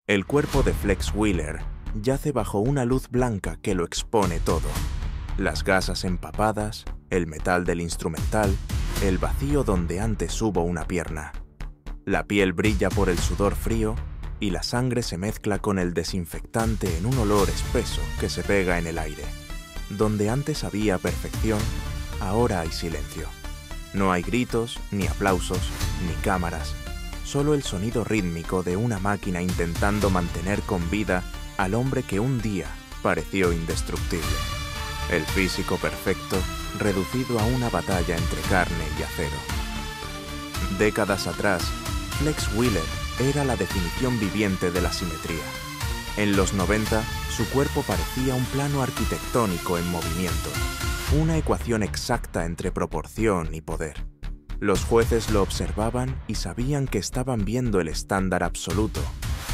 El cuerpo de Flex Wheeler yace bajo una luz blanca que lo expone todo. Las gasas empapadas, el metal del instrumental, el vacío donde antes hubo una pierna. La piel brilla por el sudor frío y la sangre se mezcla con el desinfectante en un olor espeso que se pega en el aire. Donde antes había perfección, ahora hay silencio. No hay gritos, ni aplausos, ni cámaras, solo el sonido rítmico de una máquina intentando mantener con vida al hombre que un día pareció indestructible. El físico perfecto, reducido a una batalla entre carne y acero. Décadas atrás, Flex Wheeler era la definición viviente de la simetría. En los 90, su cuerpo parecía un plano arquitectónico en movimiento, una ecuación exacta entre proporción y poder. Los jueces lo observaban y sabían que estaban viendo el estándar absoluto,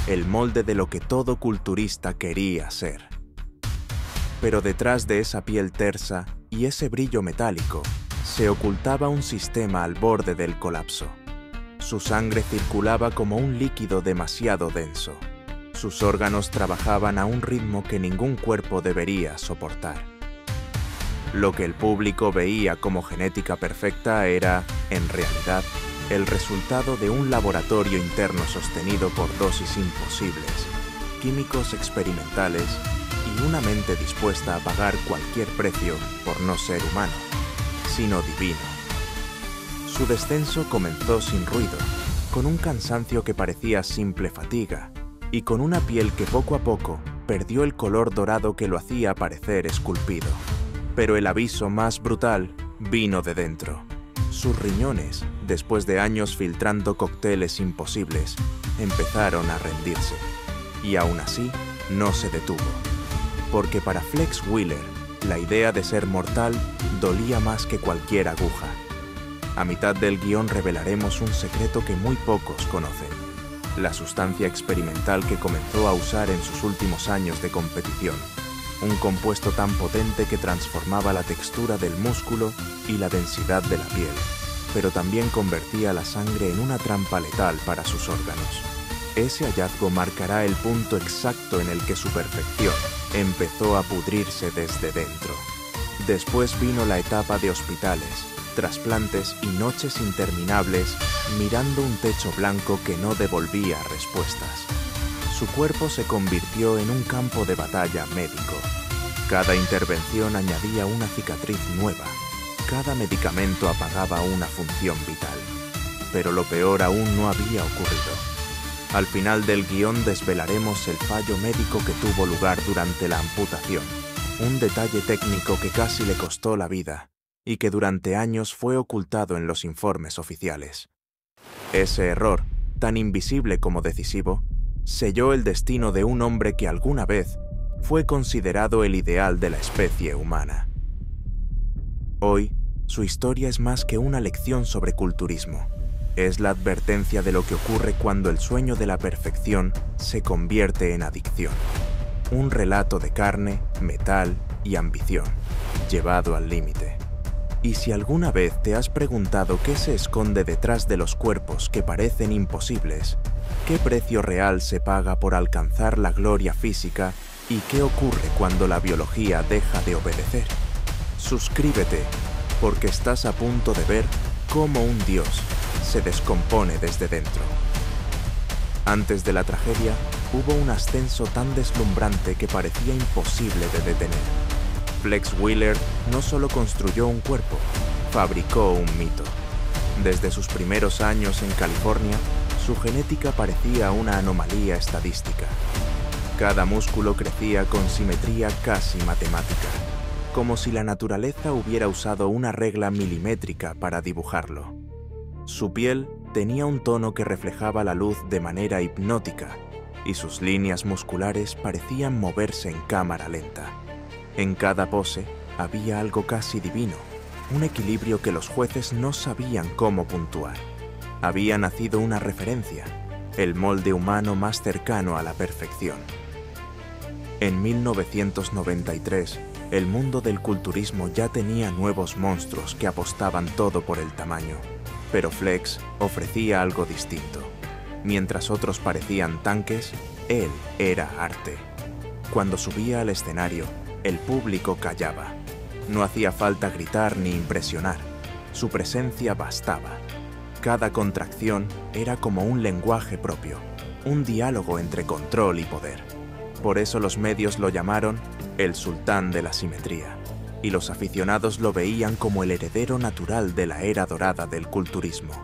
el molde de lo que todo culturista quería ser. Pero detrás de esa piel tersa y ese brillo metálico, se ocultaba un sistema al borde del colapso. Su sangre circulaba como un líquido demasiado denso. Sus órganos trabajaban a un ritmo que ningún cuerpo debería soportar. Lo que el público veía como genética perfecta era, en realidad, el resultado de un laboratorio interno sostenido por dosis imposibles, químicos experimentales y una mente dispuesta a pagar cualquier precio por no ser humano, sino divino. Su descenso comenzó sin ruido, con un cansancio que parecía simple fatiga, y con una piel que poco a poco perdió el color dorado que lo hacía parecer esculpido. Pero el aviso más brutal vino de dentro. Sus riñones, después de años filtrando cócteles imposibles, empezaron a rendirse. Y aún así, no se detuvo. Porque para Flex Wheeler, la idea de ser mortal dolía más que cualquier aguja. A mitad del guión revelaremos un secreto que muy pocos conocen. La sustancia experimental que comenzó a usar en sus últimos años de competición. Un compuesto tan potente que transformaba la textura del músculo y la densidad de la piel, pero también convertía la sangre en una trampa letal para sus órganos. Ese hallazgo marcará el punto exacto en el que su perfección empezó a pudrirse desde dentro. Después vino la etapa de hospitales, trasplantes y noches interminables mirando un techo blanco que no devolvía respuestas. Su cuerpo se convirtió en un campo de batalla médico. Cada intervención añadía una cicatriz nueva. Cada medicamento apagaba una función vital. Pero lo peor aún no había ocurrido. Al final del guión desvelaremos el fallo médico que tuvo lugar durante la amputación. Un detalle técnico que casi le costó la vida y que durante años fue ocultado en los informes oficiales. Ese error, tan invisible como decisivo, selló el destino de un hombre que alguna vez fue considerado el ideal de la especie humana. Hoy, su historia es más que una lección sobre culturismo. Es la advertencia de lo que ocurre cuando el sueño de la perfección se convierte en adicción. Un relato de carne, metal y ambición, llevado al límite. Y si alguna vez te has preguntado qué se esconde detrás de los cuerpos que parecen imposibles, qué precio real se paga por alcanzar la gloria física y qué ocurre cuando la biología deja de obedecer, suscríbete, porque estás a punto de ver cómo un dios se descompone desde dentro. Antes de la tragedia, hubo un ascenso tan deslumbrante que parecía imposible de detener. Flex Wheeler no solo construyó un cuerpo, fabricó un mito. Desde sus primeros años en California, su genética parecía una anomalía estadística. Cada músculo crecía con simetría casi matemática, como si la naturaleza hubiera usado una regla milimétrica para dibujarlo. Su piel tenía un tono que reflejaba la luz de manera hipnótica, y sus líneas musculares parecían moverse en cámara lenta. En cada pose había algo casi divino, un equilibrio que los jueces no sabían cómo puntuar. Había nacido una referencia, el molde humano más cercano a la perfección. En 1993, el mundo del culturismo ya tenía nuevos monstruos que apostaban todo por el tamaño, pero Flex ofrecía algo distinto. Mientras otros parecían tanques, Él era arte. Cuando subía al escenario, el público callaba. No hacía falta gritar ni impresionar. Su presencia bastaba. Cada contracción era como un lenguaje propio, un diálogo entre control y poder. Por eso los medios lo llamaron el sultán de la simetría, y los aficionados lo veían como el heredero natural de la era dorada del culturismo,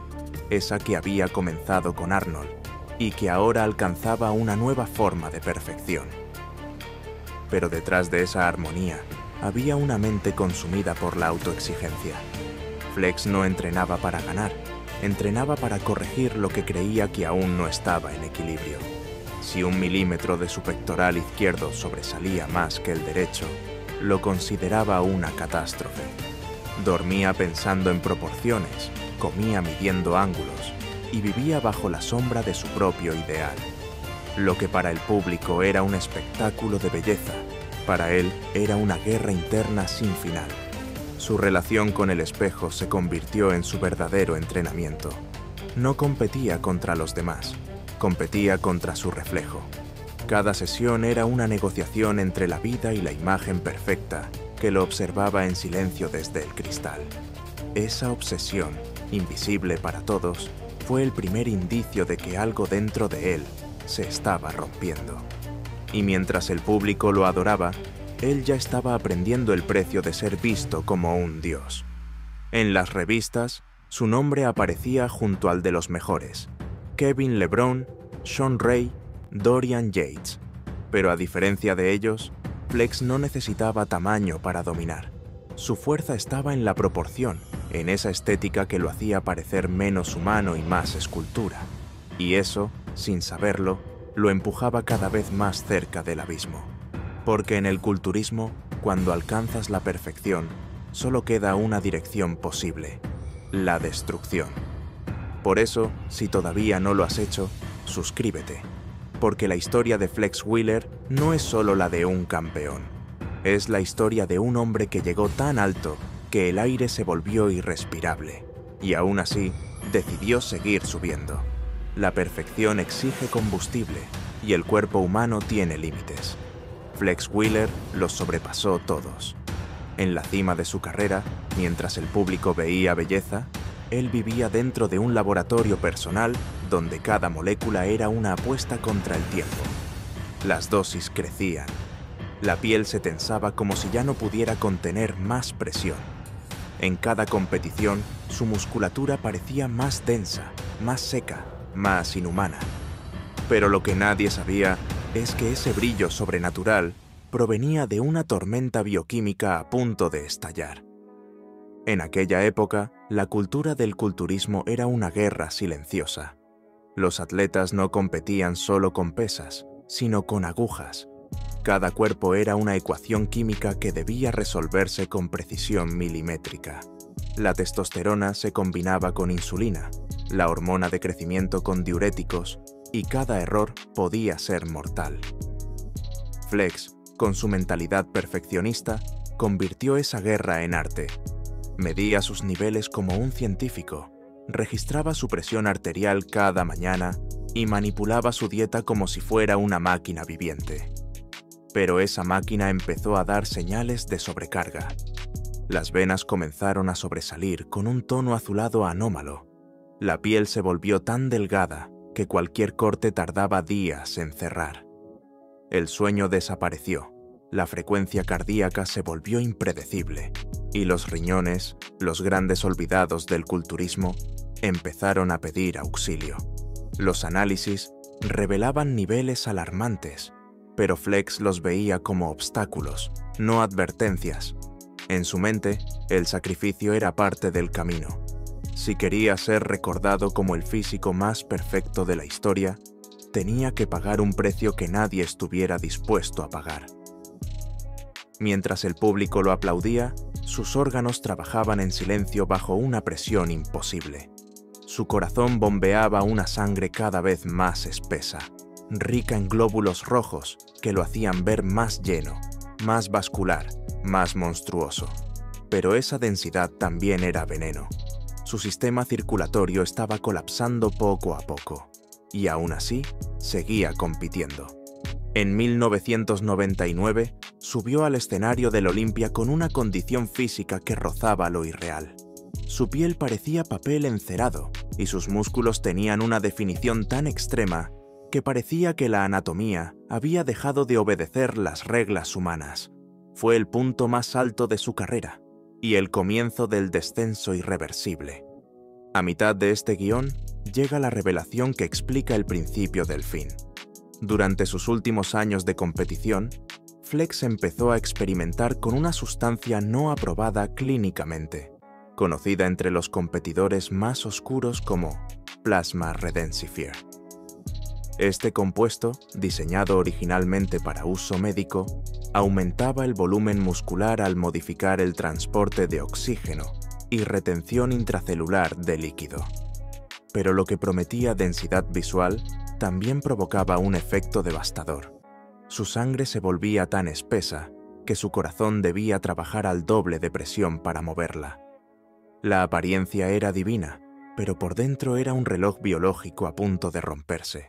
esa que había comenzado con Arnold y que ahora alcanzaba una nueva forma de perfección. Pero detrás de esa armonía había una mente consumida por la autoexigencia. Flex no entrenaba para ganar, entrenaba para corregir lo que creía que aún no estaba en equilibrio. Si 1 milímetro de su pectoral izquierdo sobresalía más que el derecho, lo consideraba una catástrofe. Dormía pensando en proporciones, comía midiendo ángulos y vivía bajo la sombra de su propio ideal. Lo que para el público era un espectáculo de belleza, para él era una guerra interna sin final. Su relación con el espejo se convirtió en su verdadero entrenamiento. No competía contra los demás, competía contra su reflejo. Cada sesión era una negociación entre la vida y la imagen perfecta que lo observaba en silencio desde el cristal. Esa obsesión, invisible para todos, fue el primer indicio de que algo dentro de él se estaba rompiendo. Y mientras el público lo adoraba, él ya estaba aprendiendo el precio de ser visto como un dios. En las revistas, su nombre aparecía junto al de los mejores: Kevin LeBron, Shawn Ray, Dorian Yates. Pero a diferencia de ellos, Flex no necesitaba tamaño para dominar. Su fuerza estaba en la proporción, en esa estética que lo hacía parecer menos humano y más escultura. Y eso, sin saberlo, lo empujaba cada vez más cerca del abismo. Porque en el culturismo, cuando alcanzas la perfección, solo queda una dirección posible: la destrucción. Por eso, si todavía no lo has hecho, suscríbete. Porque la historia de Flex Wheeler no es solo la de un campeón. Es la historia de un hombre que llegó tan alto que el aire se volvió irrespirable. Y aún así, decidió seguir subiendo. La perfección exige combustible y el cuerpo humano tiene límites. Flex Wheeler los sobrepasó todos. En la cima de su carrera, mientras el público veía belleza, él vivía dentro de un laboratorio personal donde cada molécula era una apuesta contra el tiempo. Las dosis crecían. La piel se tensaba como si ya no pudiera contener más presión. En cada competición, su musculatura parecía más densa, más seca, más inhumana. Pero lo que nadie sabía es que ese brillo sobrenatural provenía de una tormenta bioquímica a punto de estallar. En aquella época, la cultura del culturismo era una guerra silenciosa. Los atletas no competían solo con pesas, sino con agujas. Cada cuerpo era una ecuación química que debía resolverse con precisión milimétrica. La testosterona se combinaba con insulina, la hormona de crecimiento con diuréticos, y cada error podía ser mortal. Flex, con su mentalidad perfeccionista, convirtió esa guerra en arte. Medía sus niveles como un científico, registraba su presión arterial cada mañana y manipulaba su dieta como si fuera una máquina viviente. Pero esa máquina empezó a dar señales de sobrecarga. Las venas comenzaron a sobresalir con un tono azulado anómalo. La piel se volvió tan delgada que cualquier corte tardaba días en cerrar. El sueño desapareció, la frecuencia cardíaca se volvió impredecible, y los riñones, los grandes olvidados del culturismo, empezaron a pedir auxilio. Los análisis revelaban niveles alarmantes, pero Flex los veía como obstáculos, no advertencias. En su mente, el sacrificio era parte del camino. Si quería ser recordado como el físico más perfecto de la historia, tenía que pagar un precio que nadie estuviera dispuesto a pagar. Mientras el público lo aplaudía, sus órganos trabajaban en silencio bajo una presión imposible. Su corazón bombeaba una sangre cada vez más espesa, rica en glóbulos rojos que lo hacían ver más lleno, más vascular, más monstruoso. Pero esa densidad también era veneno. Su sistema circulatorio estaba colapsando poco a poco, y aún así seguía compitiendo. En 1999, subió al escenario del Olympia con una condición física que rozaba lo irreal. Su piel parecía papel encerado y sus músculos tenían una definición tan extrema que parecía que la anatomía había dejado de obedecer las reglas humanas. Fue el punto más alto de su carrera y el comienzo del descenso irreversible. A mitad de este guión, llega la revelación que explica el principio del fin. Durante sus últimos años de competición, Flex empezó a experimentar con una sustancia no aprobada clínicamente, conocida entre los competidores más oscuros como plasma redensifir. Este compuesto, diseñado originalmente para uso médico, aumentaba el volumen muscular al modificar el transporte de oxígeno y retención intracelular de líquido. Pero lo que prometía densidad visual también provocaba un efecto devastador. Su sangre se volvía tan espesa que su corazón debía trabajar al doble de presión para moverla. La apariencia era divina, pero por dentro era un reloj biológico a punto de romperse.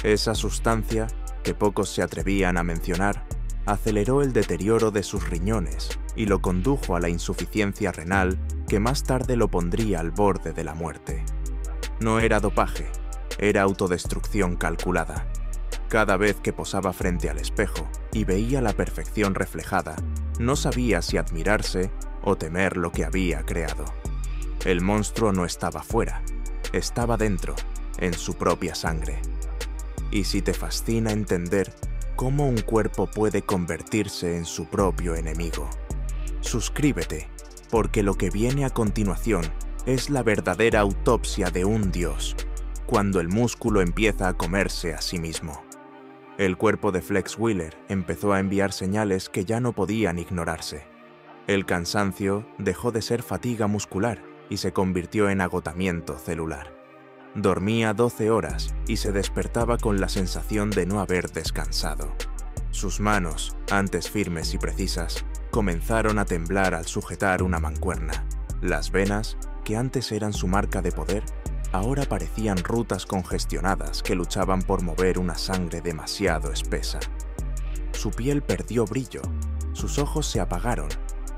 Esa sustancia, que pocos se atrevían a mencionar, aceleró el deterioro de sus riñones y lo condujo a la insuficiencia renal que más tarde lo pondría al borde de la muerte. No era dopaje, era autodestrucción calculada. Cada vez que posaba frente al espejo y veía la perfección reflejada, no sabía si admirarse o temer lo que había creado. El monstruo no estaba fuera, estaba dentro, en su propia sangre. Y si te fascina entender cómo un cuerpo puede convertirse en su propio enemigo, suscríbete, porque lo que viene a continuación es la verdadera autopsia de un dios, cuando el músculo empieza a comerse a sí mismo. El cuerpo de Flex Wheeler empezó a enviar señales que ya no podían ignorarse. El cansancio dejó de ser fatiga muscular y se convirtió en agotamiento celular. Dormía 12 horas y se despertaba con la sensación de no haber descansado. Sus manos, antes firmes y precisas, comenzaron a temblar al sujetar una mancuerna. Las venas, que antes eran su marca de poder, ahora parecían rutas congestionadas que luchaban por mover una sangre demasiado espesa. Su piel perdió brillo, sus ojos se apagaron,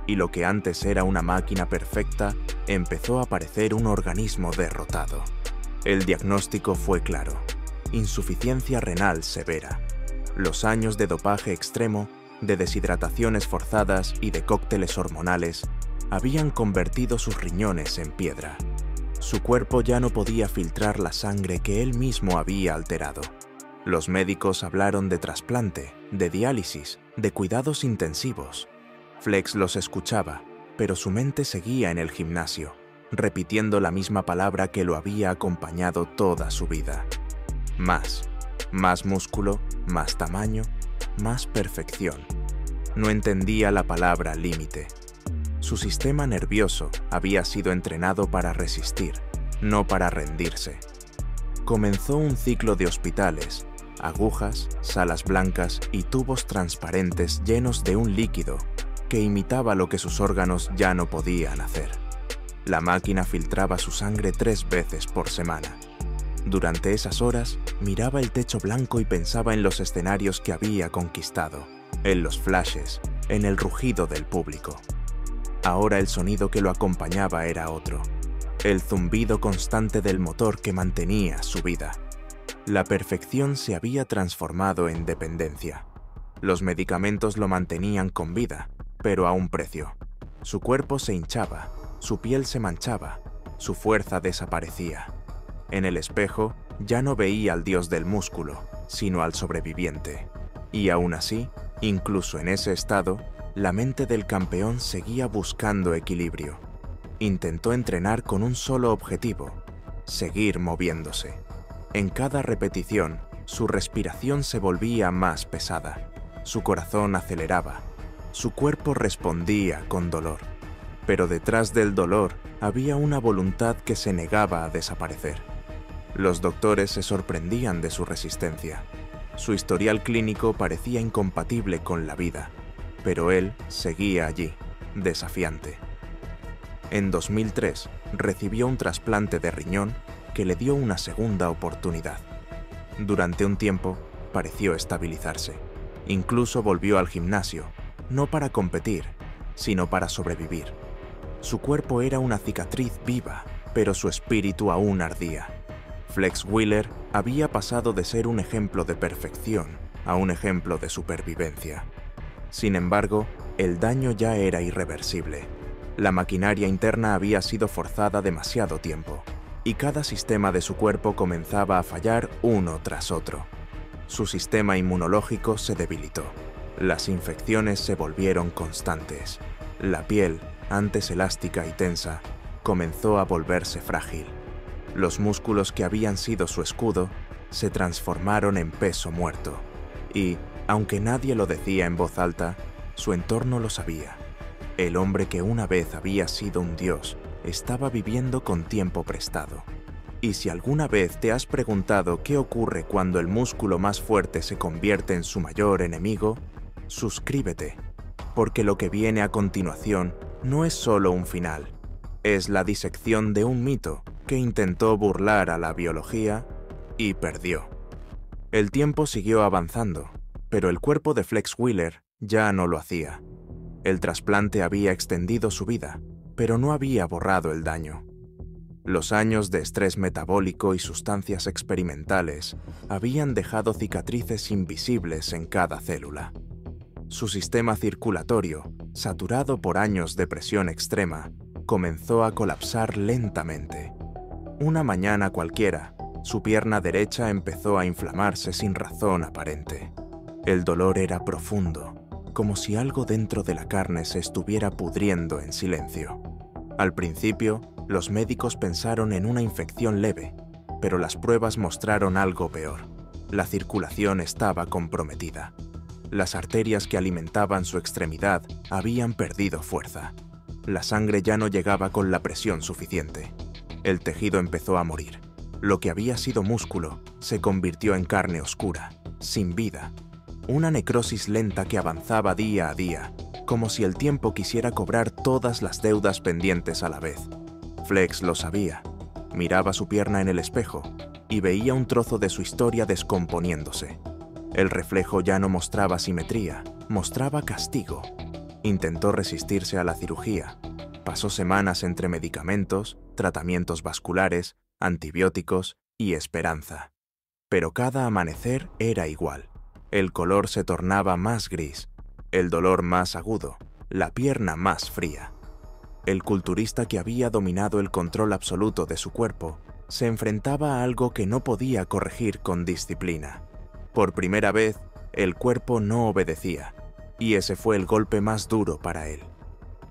y lo que antes era una máquina perfecta empezó a parecer un organismo derrotado. El diagnóstico fue claro: insuficiencia renal severa. Los años de dopaje extremo, de deshidrataciones forzadas y de cócteles hormonales habían convertido sus riñones en piedra. Su cuerpo ya no podía filtrar la sangre que él mismo había alterado. Los médicos hablaron de trasplante, de diálisis, de cuidados intensivos. Flex los escuchaba, pero su mente seguía en el gimnasio, repitiendo la misma palabra que lo había acompañado toda su vida. Más músculo, más tamaño, más perfección. No entendía la palabra límite. Su sistema nervioso había sido entrenado para resistir, no para rendirse. Comenzó un ciclo de hospitales, agujas, salas blancas y tubos transparentes llenos de un líquido que imitaba lo que sus órganos ya no podían hacer. La máquina filtraba su sangre 3 veces por semana. Durante esas horas, miraba el techo blanco y pensaba en los escenarios que había conquistado, en los flashes, en el rugido del público. Ahora el sonido que lo acompañaba era otro, el zumbido constante del motor que mantenía su vida. La perfección se había transformado en dependencia. Los medicamentos lo mantenían con vida, pero a un precio. Su cuerpo se hinchaba, su piel se manchaba, su fuerza desaparecía. En el espejo ya no veía al dios del músculo, sino al sobreviviente. Y aún así, incluso en ese estado, la mente del campeón seguía buscando equilibrio. Intentó entrenar con un solo objetivo: seguir moviéndose. En cada repetición, su respiración se volvía más pesada, su corazón aceleraba, su cuerpo respondía con dolor. Pero detrás del dolor había una voluntad que se negaba a desaparecer. Los doctores se sorprendían de su resistencia. Su historial clínico parecía incompatible con la vida, pero él seguía allí, desafiante. En 2003 recibió un trasplante de riñón que le dio una segunda oportunidad. Durante un tiempo, pareció estabilizarse. Incluso volvió al gimnasio, no para competir, sino para sobrevivir. Su cuerpo era una cicatriz viva, pero su espíritu aún ardía. Flex Wheeler había pasado de ser un ejemplo de perfección a un ejemplo de supervivencia. Sin embargo, el daño ya era irreversible. La maquinaria interna había sido forzada demasiado tiempo, y cada sistema de su cuerpo comenzaba a fallar uno tras otro. Su sistema inmunológico se debilitó. Las infecciones se volvieron constantes. La piel, antes elástica y tensa, comenzó a volverse frágil. Los músculos que habían sido su escudo se transformaron en peso muerto. Y, aunque nadie lo decía en voz alta, su entorno lo sabía. El hombre que una vez había sido un dios estaba viviendo con tiempo prestado. Y si alguna vez te has preguntado qué ocurre cuando el músculo más fuerte se convierte en su mayor enemigo, suscríbete, porque lo que viene a continuación no es solo un final, es la disección de un mito que intentó burlar a la biología y perdió. El tiempo siguió avanzando, pero el cuerpo de Flex Wheeler ya no lo hacía. El trasplante había extendido su vida, pero no había borrado el daño. Los años de estrés metabólico y sustancias experimentales habían dejado cicatrices invisibles en cada célula. Su sistema circulatorio, saturado por años de presión extrema, comenzó a colapsar lentamente. Una mañana cualquiera, su pierna derecha empezó a inflamarse sin razón aparente. El dolor era profundo, como si algo dentro de la carne se estuviera pudriendo en silencio. Al principio, los médicos pensaron en una infección leve, pero las pruebas mostraron algo peor. La circulación estaba comprometida. Las arterias que alimentaban su extremidad habían perdido fuerza. La sangre ya no llegaba con la presión suficiente. El tejido empezó a morir. Lo que había sido músculo se convirtió en carne oscura, sin vida. Una necrosis lenta que avanzaba día a día, como si el tiempo quisiera cobrar todas las deudas pendientes a la vez. Flex lo sabía. Miraba su pierna en el espejo y veía un trozo de su historia descomponiéndose. El reflejo ya no mostraba simetría, mostraba castigo. Intentó resistirse a la cirugía. Pasó semanas entre medicamentos, tratamientos vasculares, antibióticos y esperanza. Pero cada amanecer era igual. El color se tornaba más gris, el dolor más agudo, la pierna más fría. El culturista que había dominado el control absoluto de su cuerpo se enfrentaba a algo que no podía corregir con disciplina. Por primera vez, el cuerpo no obedecía, y ese fue el golpe más duro para él.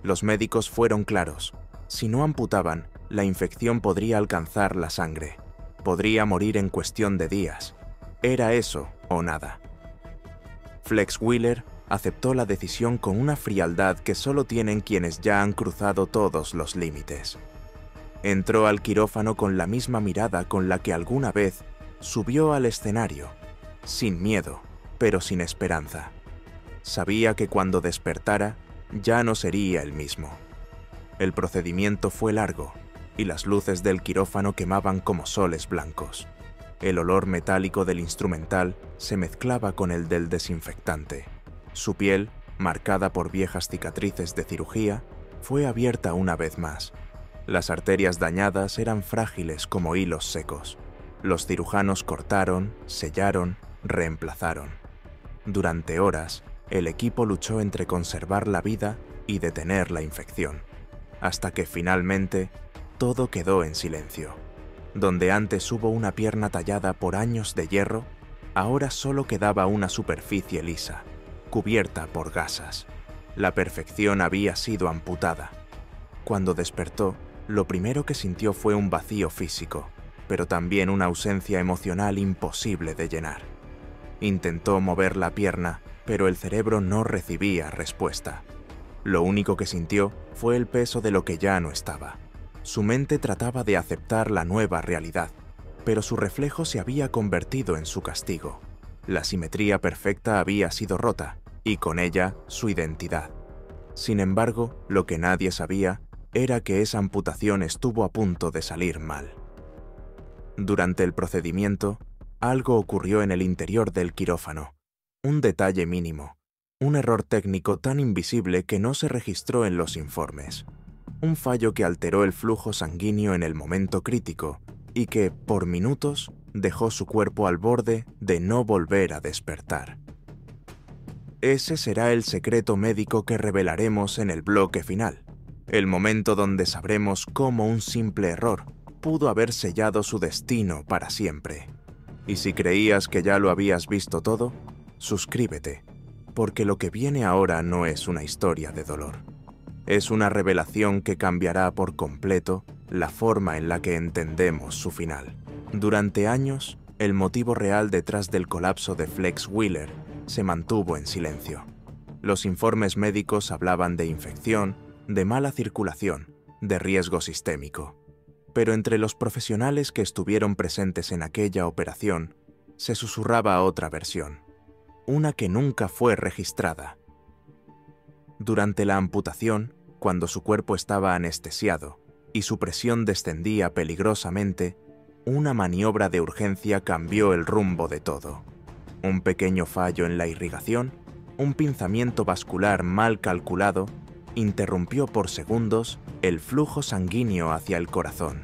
Los médicos fueron claros. Si no amputaban, la infección podría alcanzar la sangre. Podría morir en cuestión de días. Era eso o nada. Flex Wheeler aceptó la decisión con una frialdad que solo tienen quienes ya han cruzado todos los límites. Entró al quirófano con la misma mirada con la que alguna vez subió al escenario, sin miedo, pero sin esperanza. Sabía que cuando despertara, ya no sería el mismo. El procedimiento fue largo, y las luces del quirófano quemaban como soles blancos. El olor metálico del instrumental se mezclaba con el del desinfectante. Su piel, marcada por viejas cicatrices de cirugía, fue abierta una vez más. Las arterias dañadas eran frágiles como hilos secos. Los cirujanos cortaron, sellaron, reemplazaron. Durante horas, el equipo luchó entre conservar la vida y detener la infección, hasta que finalmente todo quedó en silencio. Donde antes hubo una pierna tallada por años de hierro, ahora solo quedaba una superficie lisa, cubierta por gasas. La perfección había sido amputada. Cuando despertó, lo primero que sintió fue un vacío físico, pero también una ausencia emocional imposible de llenar. Intentó mover la pierna, pero el cerebro no recibía respuesta. Lo único que sintió fue el peso de lo que ya no estaba. Su mente trataba de aceptar la nueva realidad, pero su reflejo se había convertido en su castigo. La simetría perfecta había sido rota, y con ella su identidad. Sin embargo, lo que nadie sabía era que esa amputación estuvo a punto de salir mal. Durante el procedimiento, Algo ocurrió en el interior del quirófano. Un detalle mínimo. Un error técnico tan invisible que no se registró en los informes. Un fallo que alteró el flujo sanguíneo en el momento crítico y que, por minutos, dejó su cuerpo al borde de no volver a despertar. Ese será el secreto médico que revelaremos en el bloque final, el momento donde sabremos cómo un simple error pudo haber sellado su destino para siempre. Y si creías que ya lo habías visto todo, suscríbete, porque lo que viene ahora no es una historia de dolor. Es una revelación que cambiará por completo la forma en la que entendemos su final. Durante años, el motivo real detrás del colapso de Flex Wheeler se mantuvo en silencio. Los informes médicos hablaban de infección, de mala circulación, de riesgo sistémico. Pero entre los profesionales que estuvieron presentes en aquella operación, se susurraba otra versión, una que nunca fue registrada. Durante la amputación, cuando su cuerpo estaba anestesiado y su presión descendía peligrosamente, una maniobra de urgencia cambió el rumbo de todo. Un pequeño fallo en la irrigación, un pinzamiento vascular mal calculado, interrumpió por segundos el flujo sanguíneo hacia el corazón.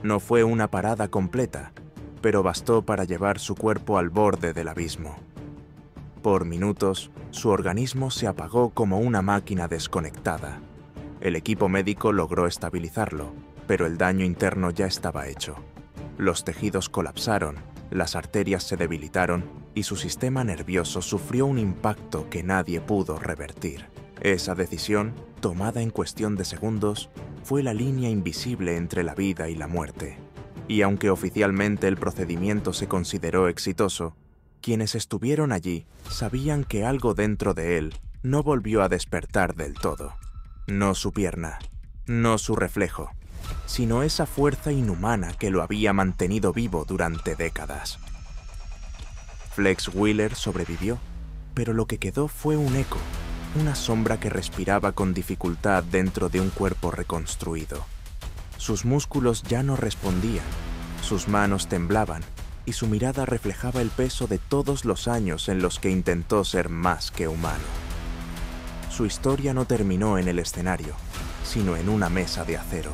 No fue una parada completa, pero bastó para llevar su cuerpo al borde del abismo. Por minutos, su organismo se apagó como una máquina desconectada. El equipo médico logró estabilizarlo, pero el daño interno ya estaba hecho. Los tejidos colapsaron, las arterias se debilitaron y su sistema nervioso sufrió un impacto que nadie pudo revertir. Esa decisión, tomada en cuestión de segundos, fue la línea invisible entre la vida y la muerte. Y aunque oficialmente el procedimiento se consideró exitoso, quienes estuvieron allí sabían que algo dentro de él no volvió a despertar del todo. No su pierna, no su reflejo, sino esa fuerza inhumana que lo había mantenido vivo durante décadas. Flex Wheeler sobrevivió, pero lo que quedó fue un eco, una sombra que respiraba con dificultad dentro de un cuerpo reconstruido. Sus músculos ya no respondían, sus manos temblaban y su mirada reflejaba el peso de todos los años en los que intentó ser más que humano. Su historia no terminó en el escenario, sino en una mesa de acero,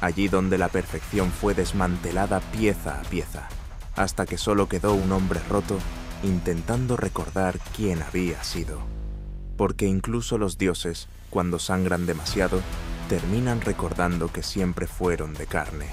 allí donde la perfección fue desmantelada pieza a pieza, hasta que solo quedó un hombre roto intentando recordar quién había sido. Porque incluso los dioses, cuando sangran demasiado, terminan recordando que siempre fueron de carne.